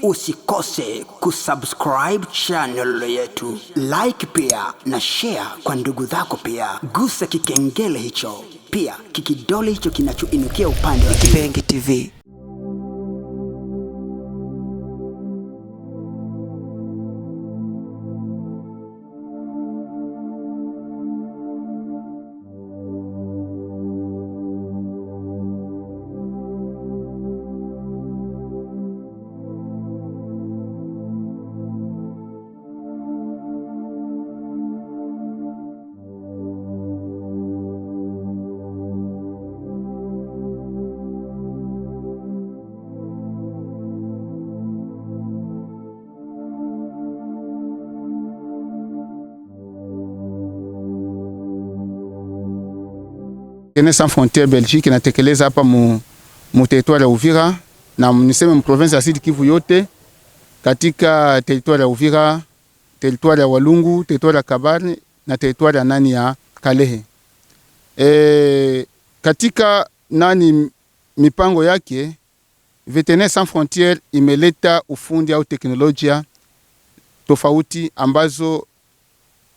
Usikose kusubscribe channel yetu, like pia na share kwa ndugu zako pia. Gusa kikengele hicho, pia kikidole hicho kinachoinukia upande wa Kipengi TV. Veterinaires Sans Frontières Belgique inatekeleza hapa mu territoire ya Uvira na niseme mu province ya Sud Kivu yote, katika territoire ya Uvira, territoire ya Walungu, territoire ya Kabare na territoire ya nani ya Kalehe. Katika mipango yake, Veterinaires Sans Frontières imeleta ufundi au teknolojia tofauti ambazo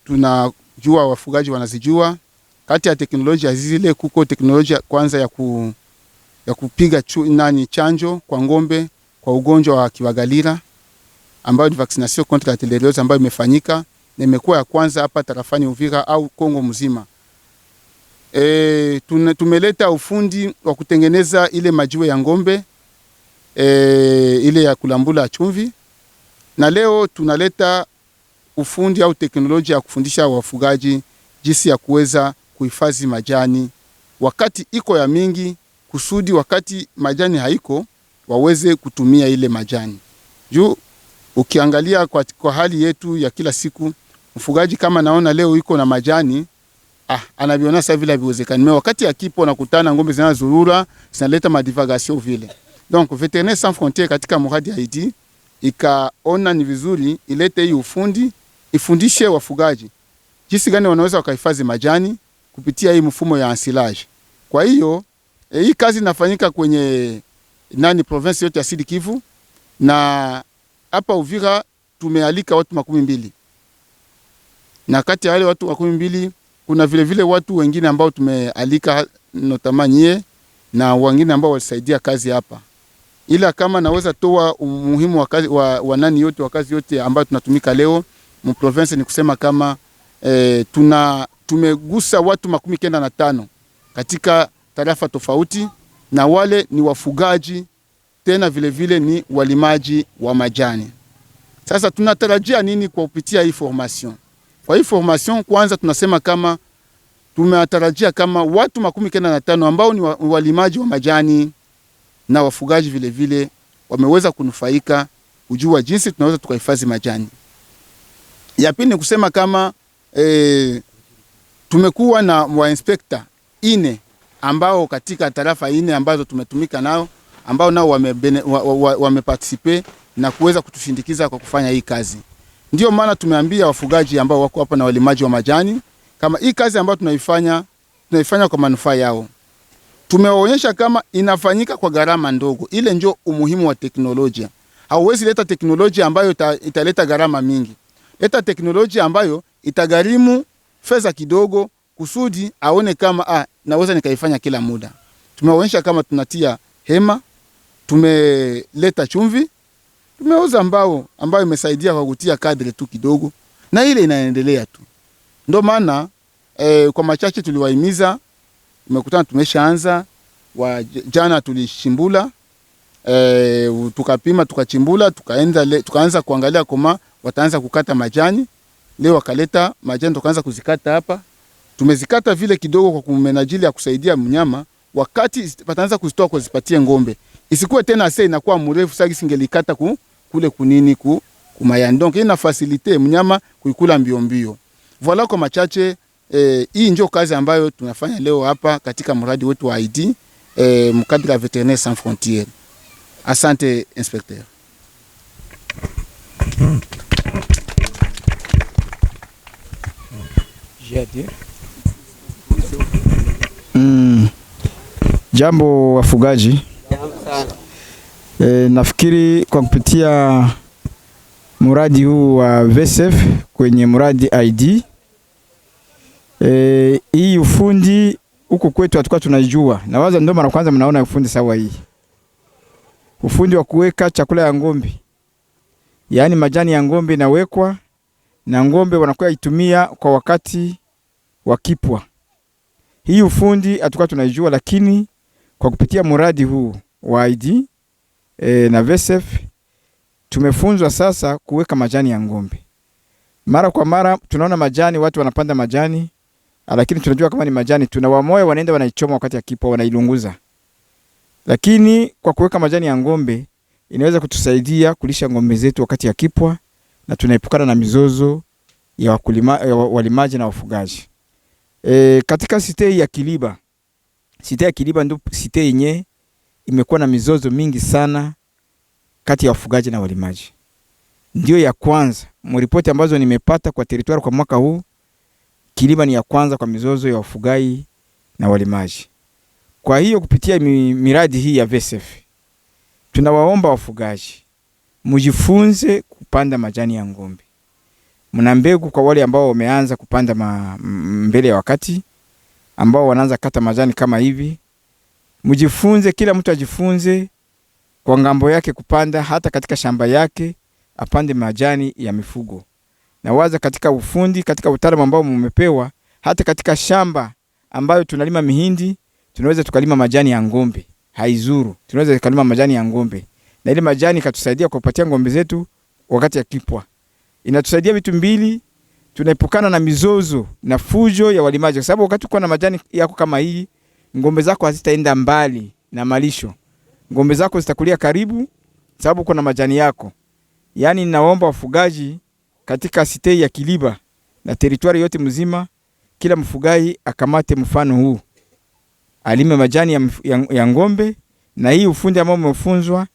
tunajua wafugaji wanazijua. Kati ya teknolojia zile kuko teknolojia kwanza ya kupiga chanjo kwa ngombe kwa ugonjwa wa Kiwagalira ambayo ni vaccination contre la tuberculose ambayo imefanyika na imekuwa ya kwanza hapa tarafani Uvira au Kongo mzima. Tumeleta ufundi wa kutengeneza ile majiwe ya ngombe ile ya kulambula chumvi, na leo tunaleta ufundi au teknolojia ya kufundisha wafugaji jinsi ya kuweza kuhifadhi majani wakati iko ya mingi, kusudi wakati majani haiko waweze kutumia ile majani. Juu ukiangalia kwa hali yetu ya kila siku, mfugaji kama naona leo iko na majani, anaviona sasa vile haviwezekani. Wakati akipo nakutana ngombe zinazurura, zinaleta madivagation vile. Donc Veterinaires Sans Frontières katika mradi ya ID ikaona ni vizuri ilete hii ufundi, ifundishe wafugaji jinsi gani wanaweza wakahifadhi majani kupitia hii mfumo ya ensilage. Kwa hiyo hii kazi inafanyika kwenye province yote ya Sud Kivu, na hapa Uvira tumealika watu 12. Na kati ya wale watu 12 kuna vile watu wengine ambao tumealika notamanye na wengine ambao walisaidia kazi hapa. Ila kama naweza toa umuhimu wa kazi wa kazi yote ambayo tunatumika leo mu province, ni kusema kama tumegusa watu 95 katika tarafa tofauti, na wale ni wafugaji tena vile ni walimaji wa majani. Sasa tunatarajia nini kwa kupitia hii formation? Kwa hii formation kwanza tunasema kama tumetarajia kama watu 95 ambao ni walimaji wa majani na wafugaji vile wameweza kunufaika kujua jinsi tunaweza tukahifadhi majani. Ya pili ni kusema kama tumekuwa na wa inspector 4 ambao katika tarafa 4 ambazo tumetumika nao, ambao nao wameparticipe na kuweza kutushindikiza kwa kufanya hii kazi. Ndio maana tumeambia wafugaji ambao wako hapa na walimaji wa majani kama hii kazi ambayo tunaifanya kwa manufaa yao. Tumewaonyesha kama inafanyika kwa gharama ndogo. Ile ndio umuhimu wa teknolojia. Hauwezi leta teknolojia ambayo italeta gharama mingi. Leta teknolojia ambayo itagharimu fedha kidogo kusudi aone kama naweza nikaifanya kila muda. Tumeonyesha kama tunatia hema, tumeleta chumvi, tumeuza mbao ambayo imesaidia kwa kutia kadri tu kidogo, na ile inaendelea tu. Ndio maana kwa machache tuliwahimiza, tumekutana tumeshaanza jana tulishimbula, tukapima tukachimbula, tukaanza kuangalia kama wataanza kukata majani. Leo wakaleta majani tukaanza kuzikata hapa. Tumezikata vile kidogo kwa kumenajili ya kusaidia mnyama, wakati pataanza kuzitoa kwa zipatie ngombe. Isikuwe tena sasa inakuwa mrefu sasa singelikata kule kunini kumayani. Donc ina facilite mnyama kuikula mbio. Voilà kwa machache hii ndio kazi ambayo tunafanya leo hapa katika mradi wetu wa ID mkadri ya Veterinaires Sans Frontières. Asante inspecteur. Jambo wafugaji. Nafikiri kwa kupitia muradi huu wa VSF kwenye muradi ID, hii ufundi huko kwetu hatakuwa tunajua. Na waza ndio mara kwanza mnaona ufundi sawa hii. Ufundi wa kuweka chakula ya ng'ombe. Yaani majani ya ng'ombe inawekwa na ng'ombe wanakuwa itumia kwa wakati wa kipwa. Hii ufundi hatakuwa tunajua, lakini kwa kupitia muradi huu wa ID na VSF tumefunzwa sasa kuweka majani ya ng'ombe. Mara kwa mara tunaona majani, watu wanapanda majani, lakini tunajua kama ni majani tunawamoya wanaenda wanaichoma wakati ya kipwa, wanailunguza. Lakini kwa kuweka majani ya ng'ombe inaweza kutusaidia kulisha ng'ombe zetu wakati ya kipwa, na tunaepukana na mizozo ya wakulima, ya walimaji na wafugaji. Katika site ya Kiliba, site ya Kiliba ndio site yenye imekuwa na mizozo mingi sana kati ya wafugaji na walimaji. Ndio ya kwanza mripoti ambazo nimepata kwa territoire kwa mwaka huu, Kiliba ni ya kwanza kwa mizozo ya wafugaji na walimaji. Kwa hiyo kupitia miradi hii ya VSF tunawaomba wafugaji mujifunze kupanda majani ya ng'ombe. Mna mbegu kwa wale ambao wameanza kupanda mbele ya wakati, ambao wanaanza kata majani kama hivi. Mujifunze, kila mtu ajifunze kwa ngambo yake kupanda, hata katika shamba yake apande majani ya mifugo. Na waza katika ufundi, katika utaalamu ambao mmepewa, hata katika shamba ambayo tunalima mihindi, tunaweza tukalima majani ya ng'ombe. Haizuru, tunaweza tukalima majani ya ng'ombe. Na ile majani katusaidia kupatia ng'ombe zetu wakati ya kipwa. Inatusaidia vitu mbili, tunaepukana na mizozo na fujo ya walimaji. Kwa sababu wakati uko na majani yako kama hii, ng'ombe zako hazitaenda mbali na malisho. Ng'ombe zako zitakulia karibu sababu uko na majani yako. Yaani naomba wafugaji katika site ya Kiliba na territoire yote mzima, kila mfugaji akamate mfano huu. Alime majani ya ng'ombe, na hii ufundi ambao umefunzwa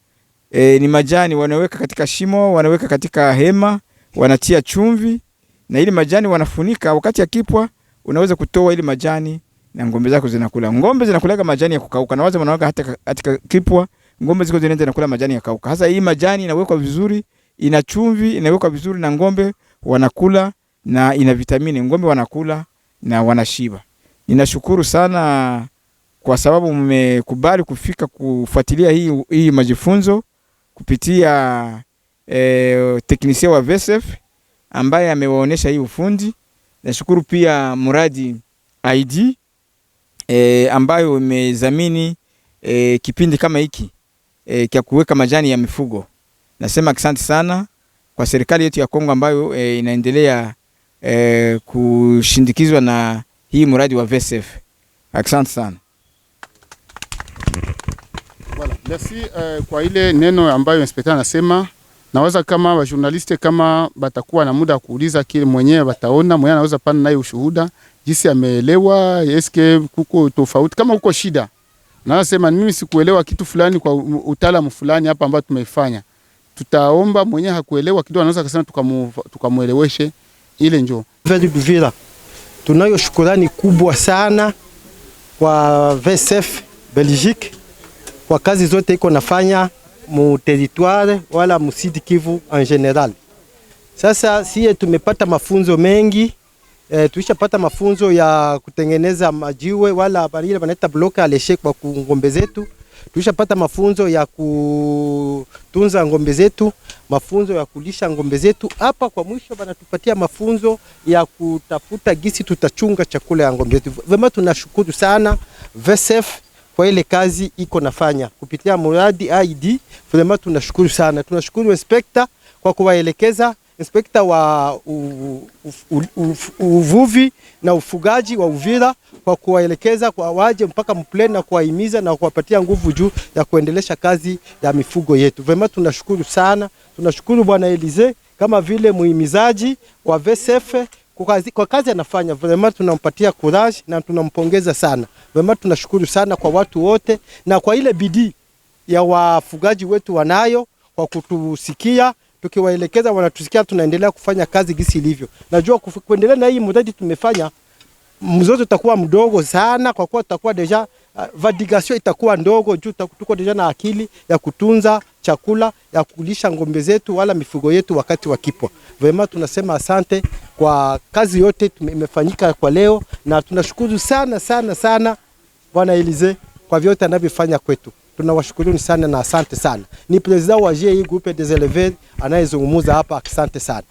ni majani wanaweka katika shimo, wanaweka katika hema, wanatia chumvi, na ile majani wanafunika. Wakati ya kipwa unaweza kutoa ile majani na ng'ombe zako zinakula. Ng'ombe zinakulaga majani ya kukauka, na waza wanaweka hata katika kipwa ng'ombe ziko zinaenda nakula majani ya kauka. Sasa hii majani inawekwa vizuri, ina chumvi, inawekwa vizuri na ng'ombe wanakula, na ina vitamini, ng'ombe wanakula na wanashiba. Ninashukuru sana kwa sababu mmekubali kufika kufuatilia hii majifunzo kupitia teknisia wa VSF ambaye amewaonesha hii ufundi. Nashukuru pia muradi ID ambayo imezamini kipindi kama hiki kia kuweka majani ya mifugo. Nasema asante sana kwa serikali yetu ya Kongo ambayo inaendelea kushindikizwa na hii muradi wa VSF. Asante sana. Voilà, merci kwa ile neno ambayo inspector anasema. Naweza kama wa journaliste kama batakuwa na muda kuuliza kile mwenyewe bataona, mwenyewe anaweza pana naye ushuhuda jinsi ameelewa, eske kuko tofauti kama uko shida. Na nasema mimi sikuelewa kitu fulani kwa utaalamu fulani hapa ambao tumeifanya. Tutaomba mwenyewe hakuelewa kidogo, anaweza kusema tukamueleweshe ile njoo. Vila tunayo shukrani kubwa sana kwa VSF Belgique kwa kazi zote iko nafanya mu territoire wala mu Sud Kivu en general. Sasa sie tumepata mafunzo mengi, tulishapata mafunzo ya kutengeneza majiwe wala balile banaita bloka aleshe kwa ngombe zetu. Tulishapata mafunzo ya kutunza ngombe zetu, mafunzo ya kulisha ngombe zetu. Hapa kwa mwisho banatupatia mafunzo ya kutafuta gisi tutachunga chakula ya ngombe zetu. Vema tunashukuru sana VSF kwa ile kazi iko nafanya kupitia muradi ID. Vema tunashukuru sana. Tunashukuru inspector kwa kuwaelekeza, inspector wa uvuvi na ufugaji wa Uvira kwa kuwaelekeza kwa waje mpaka mpleni na kuwahimiza na kuwapatia nguvu juu ya kuendelesha kazi ya mifugo yetu. Vema tunashukuru sana. Tunashukuru Bwana Elize kama vile muhimizaji wa VSF kwa kazi anafanya. Vema tunampatia courage na tunampongeza sana. Vema tunashukuru sana kwa watu wote na kwa ile bidii ya wafugaji wetu wanayo kwa kutusikia, tukiwaelekeza wanatusikia, tunaendelea kufanya kazi gisi ilivyo. Najua kuendelea na hii mradi tumefanya mzozo utakuwa mdogo sana kwa kuwa tutakuwa deja Vadigasio itakuwa ndogo juu tuko deja na akili ya kutunza chakula ya kulisha ngombe zetu wala mifugo yetu wakati wa kipwa. Vema tunasema asante kwa kazi yote imefanyika kwa leo, na tunashukuru sana Bwana Elize kwa vyote anavyofanya kwetu. Tunawashukuruni sana na asante sana. Ni president wa GIE Groupe des Éleveurs anayezungumza hapa, asante sana.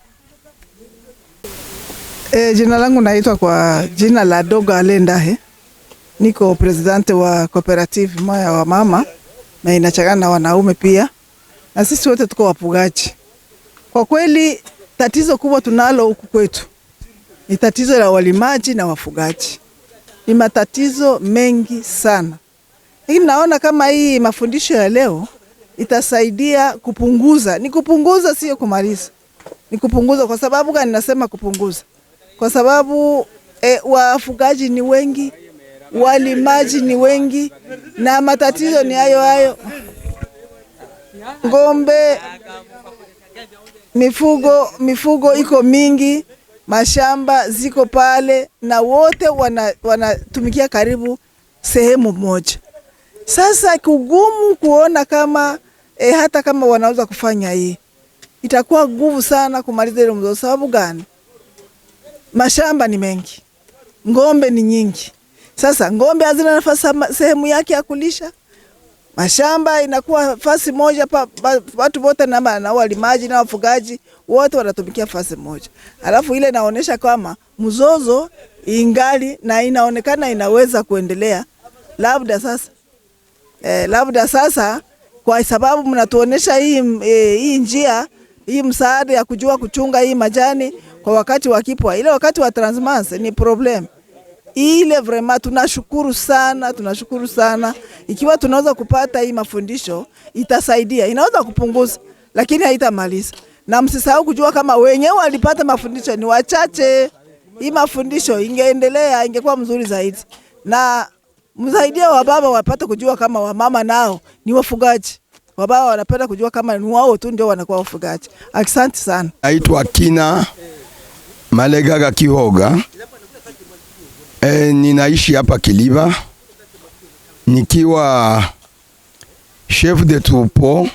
Jina langu naitwa kwa jina la Dogo Alendahe. Niko presidente wa cooperative moja wa mama na inachangana na wanaume pia. Na sisi wote tuko wafugaji. Kwa kweli tatizo kubwa tunalo huku kwetu ni tatizo la walimaji na wafugaji. Ni matatizo mengi sana. Lakini naona kama hii mafundisho ya leo itasaidia kupunguza. Ni kupunguza, sio kumaliza. Ni kupunguza. Kwa sababu gani nasema kupunguza? Kwa sababu wafugaji ni wengi, walimaji ni wengi, na matatizo ni hayo. Ngombe, mifugo iko mingi, mashamba ziko pale, na wote wanatumikia karibu sehemu moja. Sasa kugumu kuona kama hata kama wanaweza kufanya hii, itakuwa nguvu sana kumaliza ile mzozo. Sababu gani? Mashamba ni mengi, ngombe ni nyingi. Sasa ngombe hazina nafasi sehemu yake ya kulisha. Mashamba inakuwa fasi moja, watu wote na walimaji na wafugaji wote wanatumikia fasi moja. Alafu ile inaonesha kama mzozo ingali na inaonekana inaweza kuendelea. Labda sasa kwa sababu mnatuonesha hii njia, hii msaada ya kujua kuchunga hii majani kwa wakati wa kipwa. Ile wakati wa transmance ni problem. Ile vraiment tunashukuru sana. Ikiwa tunaweza kupata hii mafundisho itasaidia. Inaweza kupunguza lakini haitamaliza. Na msisahau kujua kama wenyewe walipata mafundisho ni wachache. Hii mafundisho ingeendelea ingekuwa mzuri zaidi. Na msaidia wababa wapate kujua kama wamama nao ni wafugaji. Wababa wanapenda kujua kama ni wao tu ndio wanakuwa wafugaji. Asante sana. Naitwa Kina Malegaga Kihoga. Ninaishi hapa Kiliba nikiwa chef de troupeau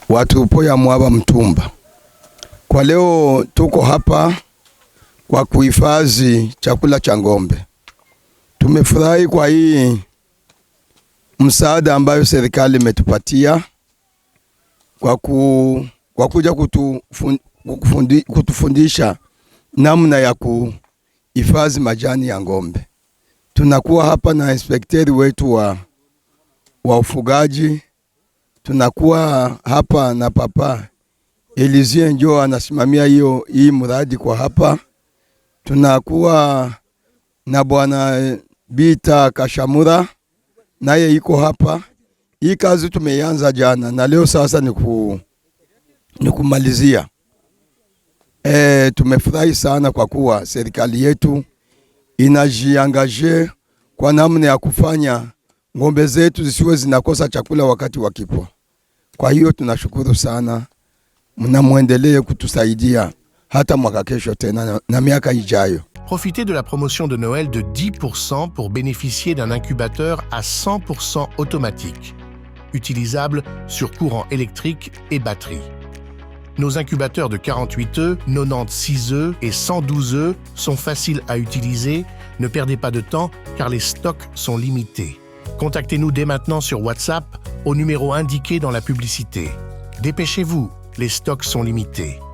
wa troupeau ya Mwaba Mtumba. Kwa leo tuko hapa kwa kuhifadhi chakula cha ngombe. Tumefurahi kwa hii msaada ambayo serikali imetupatia kwa kuja kutufundisha namna ya kuhifadhi majani ya ngombe. Tunakuwa hapa na inspekteri wetu wa ufugaji. Tunakuwa hapa na papa Elizie njoo anasimamia hii mradi kwa hapa. Tunakuwa na bwana Bita Kashamura naye iko hapa. Hii kazi tumeanza jana na leo sasa ni kumalizia. Tumefurahi sana kwa kuwa serikali yetu inajiangaje kwa namna ya kufanya ngombe zetu zisiwe zinakosa chakula wakati wa kipwa. Kwa hiyo tunashukuru sana, mnamuendelee kutusaidia hata mwaka kesho tena na miaka ijayo. Profitez de la promotion de Noël de 10% pour bénéficier d'un incubateur à 100% automatique, utilisable sur courant électrique et batterie. Nos incubateurs de 48 œufs, 96 œufs et 112 œufs sont faciles à utiliser. Ne perdez pas de temps car les stocks sont limités. Contactez-nous dès maintenant sur WhatsApp au numéro indiqué dans la publicité. Dépêchez-vous, les stocks sont limités.